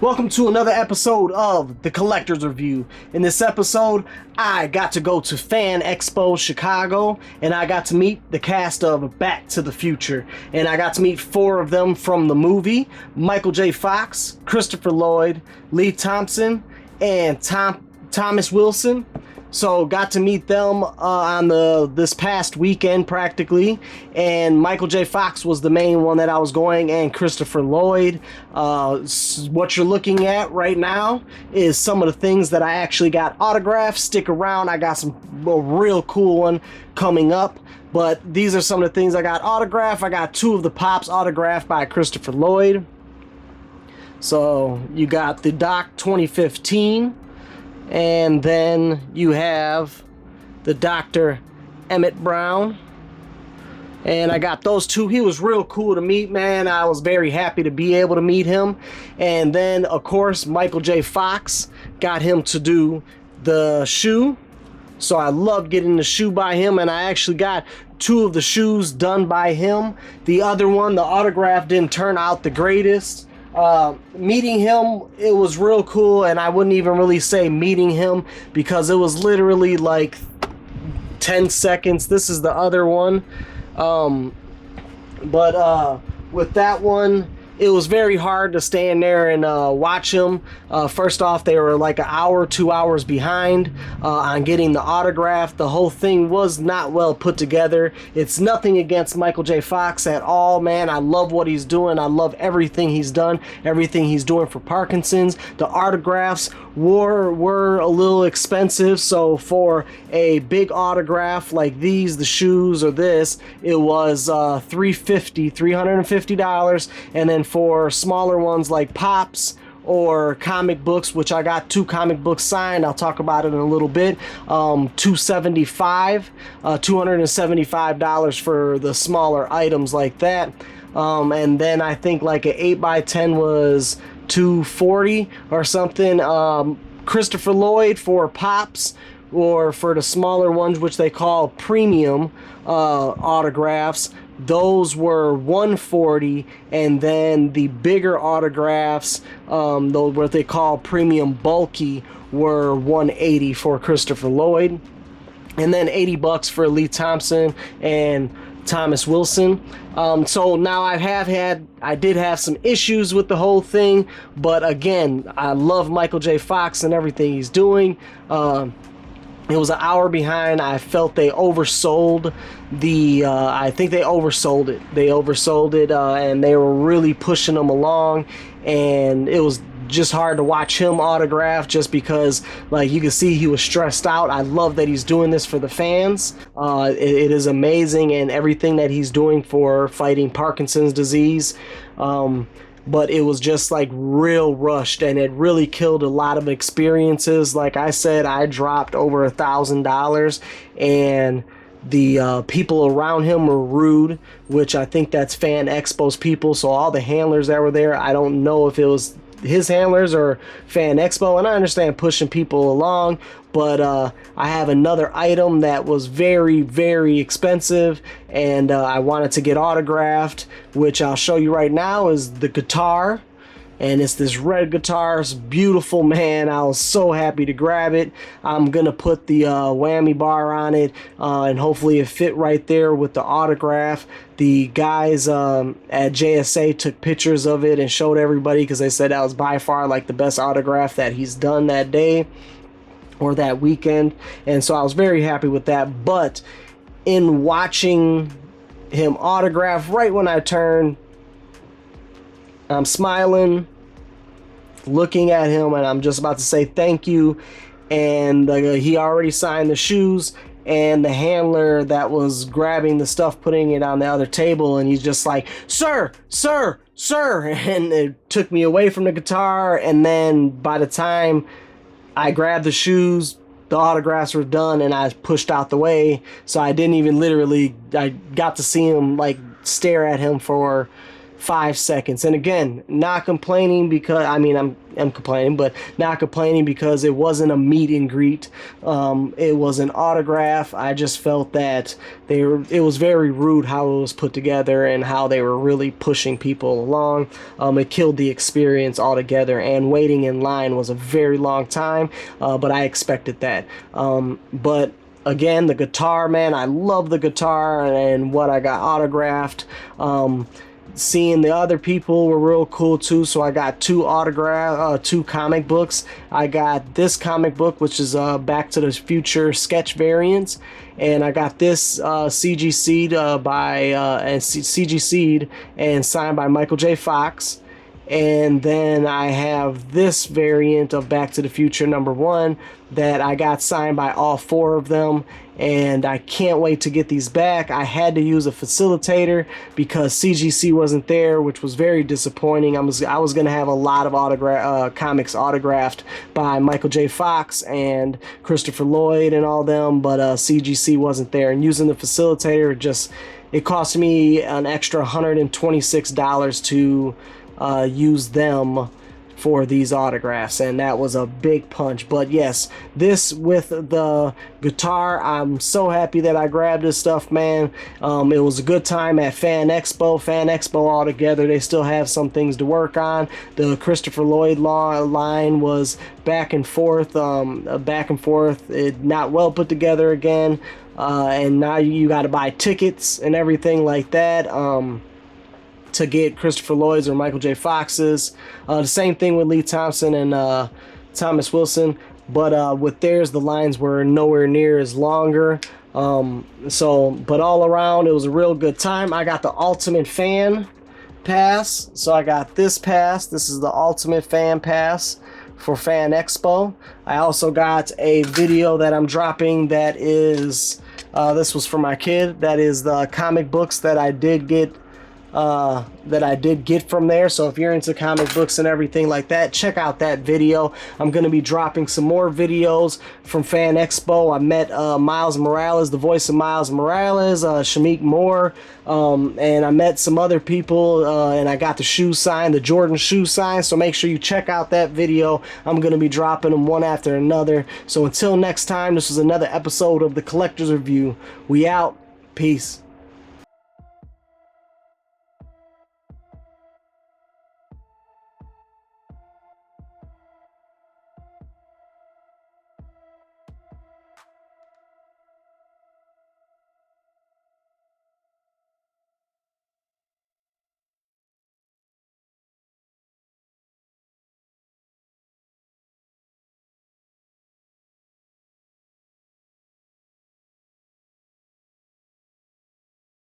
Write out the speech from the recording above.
Welcome to another episode of The Collector's Review. In this episode, I got to go to Fan Expo Chicago, and I got to meet the cast of Back to the Future. And I got to meet four of them from the movie: Michael J. Fox, Christopher Lloyd, Lea Thompson, and Thomas Wilson. So got to meet them on this past weekend practically, and Michael J. Fox was the main one that I was going, and Christopher Lloyd. What you're looking at right now is some of the things that I actually got autographed. Stick around, I got a real cool one coming up. But these are some of the things I got autographed. I got two of the Pops autographed by Christopher Lloyd. So you got the Doc 2015. And then you have the Dr. Emmett Brown. And I got those two. He was real cool to meet, man. I was very happy to be able to meet him. And then, of course, Michael J. Fox, got him to do the shoe. So I loved getting the shoe by him, and I actually got two of the shoes done by him. The other one, the autograph, didn't turn out the greatest. Meeting him, it was real cool, and I wouldn't even really say meeting him because it was literally like 10 seconds. This is the other one. With that one, it was very hard to stand there and watch him. First off, they were like an hour, 2 hours behind on getting the autograph. The whole thing was not well put together. It's nothing against Michael J. Fox at all, man. I love what he's doing. I love everything he's done, everything he's doing for Parkinson's. The autographs were a little expensive, so for a big autograph like these, the shoes or this, it was $350, and then for smaller ones like Pops or comic books, which I got two comic books signed, I'll talk about it in a little bit, $275 for the smaller items like that. And then I think like an 8x10 was $240 or something. Christopher Lloyd for Pops, or for the smaller ones, which they call premium autographs, those were $140, and then the bigger autographs, those what they call premium bulky, were $180 for Christopher Lloyd, and then $80 for Lea Thompson and Thomas Wilson. So now I did have some issues with the whole thing, but again, I love Michael J. Fox and everything he's doing. It was an hour behind. I felt they oversold I think they oversold it. And they were really pushing them along, and it was just hard to watch him autograph just because, like, you can see he was stressed out. I love that he's doing this for the fans. It is amazing, and everything that he's doing for fighting Parkinson's disease. But it was just like real rushed, and it really killed a lot of experiences. Like I said, I dropped over $1,000, and the people around him were rude, which I think that's Fan Expo's people. So all the handlers that were there, I don't know if it was his handlers or Fan Expo, and I understand pushing people along, but I have another item that was very, very expensive, and I wanted to get autographed, which I'll show you right now, is the guitar. And it's this red guitar. It's beautiful, man. I was so happy to grab it. I'm gonna put the whammy bar on it, and hopefully it fit right there with the autograph. The guys at JSA took pictures of it and showed everybody, because they said that was by far like the best autograph that he's done that day or that weekend. And so I was very happy with that. But in watching him autograph, right when I turned, I'm smiling, looking at him, and I'm just about to say thank you. And he already signed the shoes, and the handler that was grabbing the stuff, putting it on the other table, and he's just like, "Sir, sir, sir," and it took me away from the guitar. And then by the time I grabbed the shoes, the autographs were done, and I pushed out the way. So I didn't even I got to see him, like, stare at him for 5 seconds. And again, not complaining, because I mean, am complaining, but not complaining because it wasn't a meet and greet. It was an autograph. I just felt that it was very rude how it was put together and how they were really pushing people along. It killed the experience altogether, and waiting in line was a very long time, but I expected that. But again, the guitar, man, I love the guitar and what I got autographed. Seeing the other people were real cool too, so I got two comic books. I got this comic book, which is Back to the Future sketch variants, and I got this CGC'd CGC'd and signed by Michael J. Fox. And then I have this variant of Back to the Future #1 that I got signed by all four of them, and I can't wait to get these back. I had to use a facilitator because CGC wasn't there, which was very disappointing. I was going to have a lot of comics autographed by Michael J. Fox and Christopher Lloyd and all them, but CGC wasn't there. And using the facilitator, it cost me an extra $126 to use them for these autographs, and that was a big punch. But yes, this with the guitar, I'm so happy that I grabbed this stuff, man. It was a good time at Fan Expo altogether. They still have some things to work on. The Christopher Lloyd line was back and forth, it not well put together again, and now you got to buy tickets and everything like that to get Christopher Lloyd's or Michael J. Fox's. The same thing with Lea Thompson and Thomas Wilson, but with theirs, the lines were nowhere near as longer. But all around, it was a real good time. I got the Ultimate Fan Pass, so I got this pass. This is the Ultimate Fan Pass for Fan Expo. I also got a video that I'm dropping that is, this was for my kid, that is the comic books that I did get from there. So if you're into comic books and everything like that, check out that video. I'm going to be dropping some more videos from Fan Expo. I met Miles Morales, the voice of Miles Morales, Shamik Moore, and I met some other people, and I got the shoe sign, the Jordan shoe sign. So make sure you check out that video. I'm going to be dropping them one after another. So until next time, this was another episode of the Collector's Review. We out. Peace.